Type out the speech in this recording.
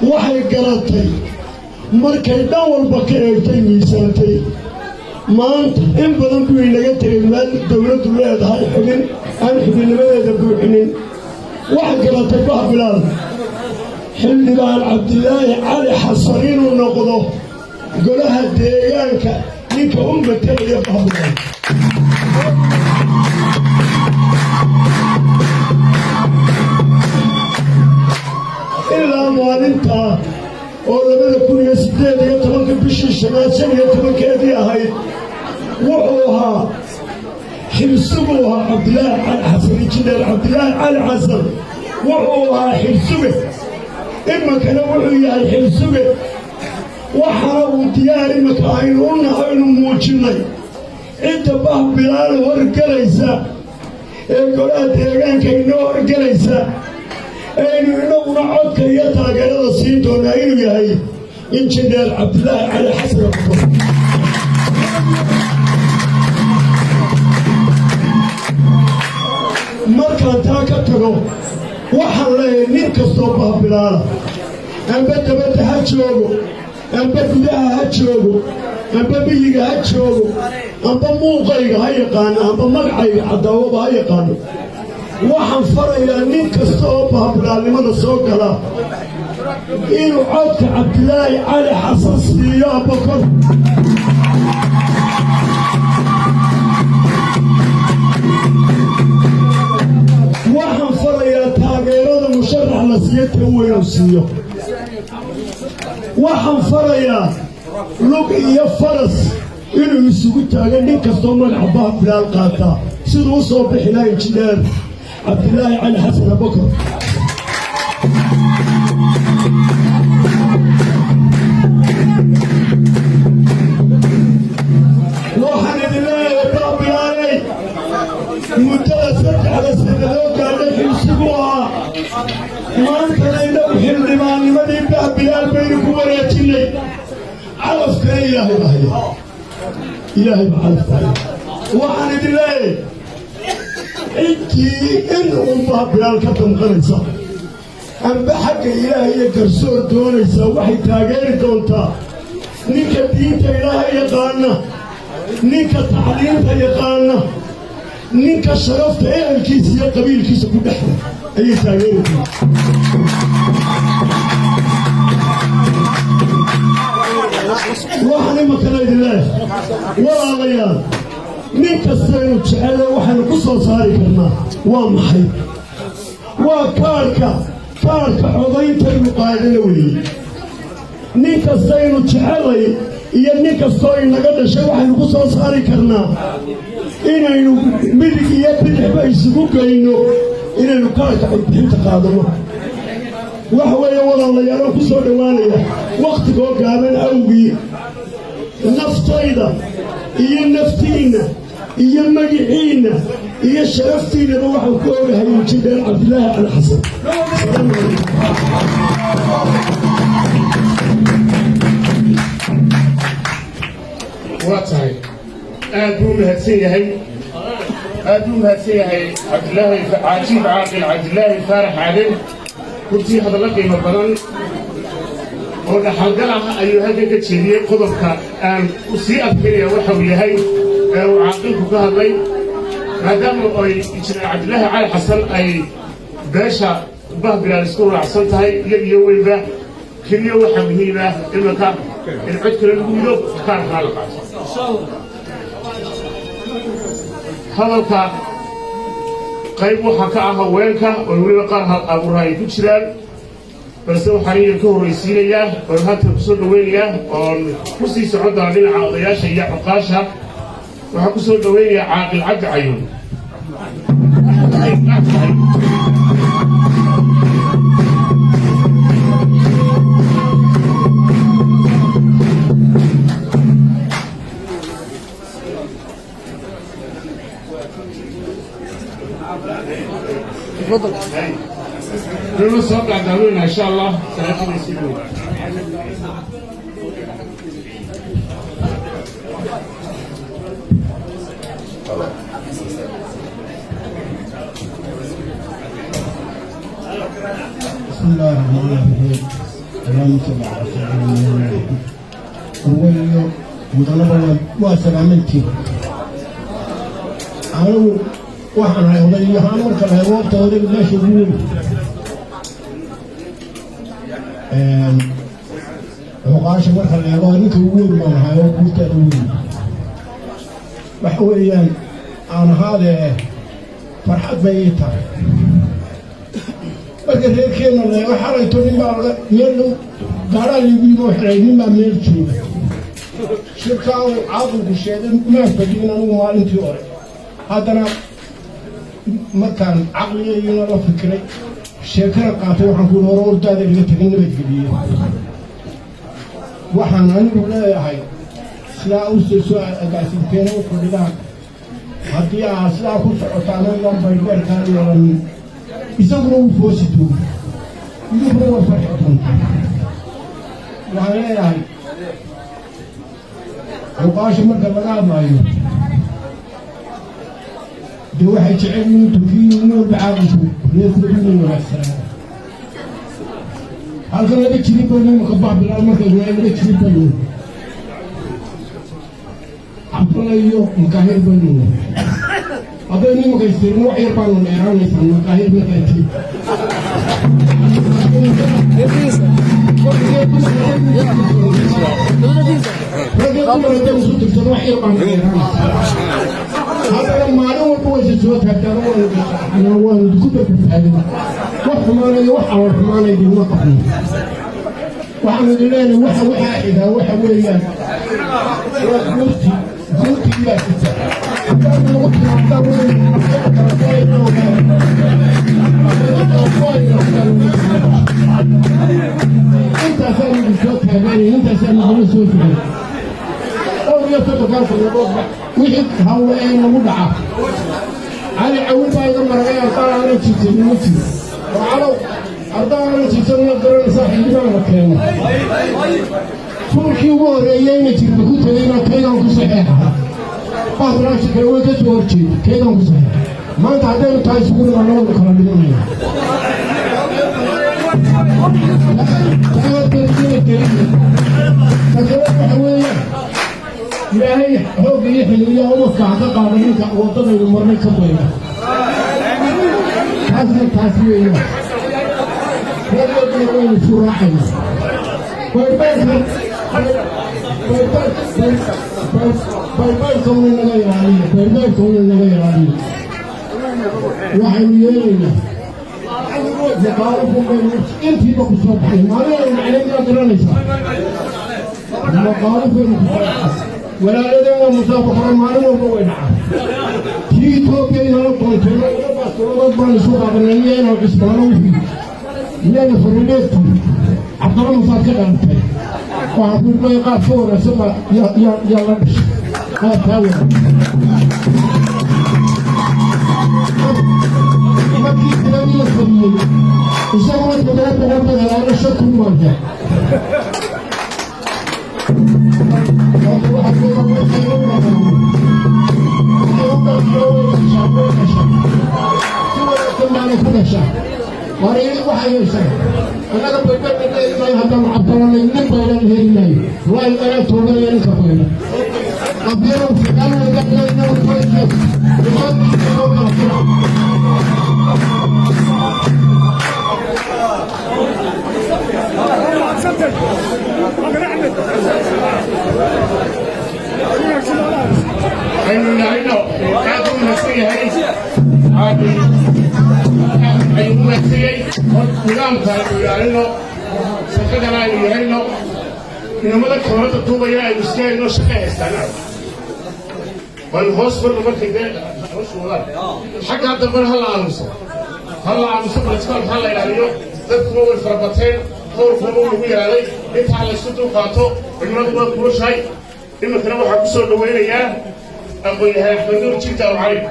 waxay garatay markay dhan walba ka eegtay miisaantay maanta in badan buu inaga tegay meel dowladdu leedahay xubin aan xubinnimadeeda buuxinin waxay garatay bahbilaal xildhibaan cabdilaahi cali xasan inuu noqdo golaha deegaanka ninka u matalaya bahbilaal ilaa maalintaa oo 2018 bishii shanaad 15 ahayd wuxuu ahaa xilsugu ahaa cabdilaahi cali xasan injineer cabdilaahi cali xasan wuxuu ahaa xilsuge imankana wuxuu yahay xilsuge waxaana uu diyaar imanka aynu u nahaynu muujinnay cidda bahbilaal horgelaysa ee golaha deegaanka inoo horgelaysa aynu inaguna codka iyo taageerada siin doonaa inuu yahay injineer cabdilaahi cali xasan markaan taa ka tago waxaan leeyahay nin kastoo bahbilaala amba dabadda ha joogo amba gudaha ha joogo amba miyiga ha joogo amba muuqayga ha yaqaano amba magacayga cadaawaba ha yaqaano waxaan farayaa nin kasta oo bahbilaalnimada soo gala inuu codka cabdilaahi cali xasan siiyo abakor waxaan farayaa taageerada musharax la siiyo ta weynuu siiyo waxaan farayaa lug iyo faras inuu isugu taago nin kastoo magaca bahbilaal qaataa siduu u soo bixi laha injineer cabdilaahi cali xasan abakor waxaan idin leeyahay bahbilaaley muddada 3 sanadoo gaadhay xilsigu ahaa maantana inagu xildhibaannimadii bahbilaal baynu ku wareejinnay calafkana ilaahay baa haya ilaahay baa calafka haya waxaan idin leeyahay intii in uu bahbilaal ka damqanaysa amba xagga ilaahay iyo garsoor doonaysa waxay taageeri doontaa ninka diinta ilaahay yaqaana ninka tacliinta yaqaana ninka sharafta ehelkiisa iyo qabiilkiisa ku dhexda ayay taageeri doontaa waxaan imankana idin leeyahay walaalayaal nin kastaynu jecele waxaynu ku soo saari karnaa waa maxay waa kaarhka codayntaynu qaadana weeye nin kastaynu jecelay iyo nin kastoo inaga dhashay waxaynu ku soo saari karnaa inaynu midig iyo bidixba isugu geyno inaynu kaarhka codbixinta qaadano waxa weeye walaalayaaloo ku soo dhowaanaya wakhtigoo gaaban awgii naftayda iyo naftiinna iyo magiciinna iyo sharaftiinnaba waxaan ku ogahay injineer cabdilaahi cali xasan waa tahay aad buu mahadsan yahay cabdilaahi cajiib caaqil cabdilaahi faarax caden kurtii hadallo qiimo badan oo dhaxalgal ah ayuu halkan ka jeediyey qodobka aan u sii adkaynaya waxa uu yahay ee uu caaqilku ka hadlay maadaama ay injineer cabdilaahi cali xasan ay beesha bahbilaal isku raacsan tahay iyag iyo weynba keliya waxaa muhiim ah imanka in cod kale lagu yido kaarkaa la qaato hadalka qayb waxaa ka ah haweenka oo weliba qaar hal abuura ay ku jiraan balse waxaan iyan ka horraysiinayaa oon halkan ku soo dhaweynayaa oon ku sii socon doona dhinaca odayaasha iyo cuqaasha waxaan ku soo dhaweynayaa caaqil cabdi cayuun تفضل. نحن سنطلع دعونا إن شاء الله سنأتي نسيبه. بسم الله الرحمن الرحيم اللهم صل على سيدنا محمد مطلبا وسلامتي أنا وحنا يومي هانور كلا يوم توري بالله شغول وقاش ورخ العبارة كوول ما هاي وقلت أقول وحويا أنا هذا فرحت بيتها بقدر كنا اللي وحريتوني ما يلو قال لي بيروح عيني ما ميرتشوا شركة عاطل بالشيء ما فدينا وما أنت ورا هذا مكان عقلي ينا لا فكري شركة قاطع وحنقول ورور ده اللي تجينا بتجيبيه وحنا نقول هاي سلا وسوا قاسين كانوا كلنا هدي سلا كوس أتانا يوم بيدر كان يوم يسمونه فوسيتو يسمونه فرحتهم وهاي هاي وقاش مركب لا مايو دي واحد تعلم تفيد من بعضه ليس من السلام هل كان لك شيء بيني مكباب بالمركب ولا لك شيء بيني عبد الله يو مكاهر بيني أبني مكيسر مو عير بانو نيران يسمى مكاهر مكيسر هذا المعلومة بوجه صوت هذا أنا هو الكتب هذا وحماني وحماني دي وقفني وحمد الله وحا إذا وحا ويان قلت لا تسأل انت سامي بالصوت هذاني انت سامي بالصوت هذاني أول يفتح في الوضع ويحب هواء مدعى على عود بايد مرغيا قال أنا تشتري متي وعلو أرضا أنا تشتري نقدر نصحي ما مكانه فوقي وريين تربكوا تلينا كيدهم كصحيحة قادر أشتري وجد ورشيد كيدهم كصحيحة ما تعدين تايسكون ولا ولا كلامي لا تقدر تقول إلهي هو بيحل إلى أمك عتق عليك وطن المرني كبيرة هذا التعسير هذا يقول سراحنا كون النغير عليه كون النغير عليه وحيوينا يقارفون بين انت بقى الصبحين ما علينا درانيسا مقارفون ولا لدينا مسابقة معلومة بوينها تيتو بينا لطن تنا بس ربنا نشوف عبرني أنا وعثمان وفي لأن فرنيتي عبد الله مسافر أنت وعبد ما يقافون سما يا لبش ما تاوي ما كي تلامي الخميل وسوى الثلاثة نبض على شكل مرجع وريني وحيوسا أنا قبل كده ما يهدم عبد الله من بين الهيلين ولا أنا تونا يعني كفينا أبيرو في كانوا يقولون إنه كويس أيوة كاتب نسيه هاي أيوة نسيه نظام كاتب يعني سكتنا يعني إنه ماذا كمان تطوبة يا إسكان إنه شقة استعمال والهوس برضه ما تقدر هوس ولا حاجة هذا من هلا عروسة بتكون هلا يعني تذكروا الفرقتين هو فنون ويا علي يتعال السطو قاطو إنه ما بقول شيء إنه كنا وحنا بسول دوينة يا أبوي هاي حنور تيتا وعلي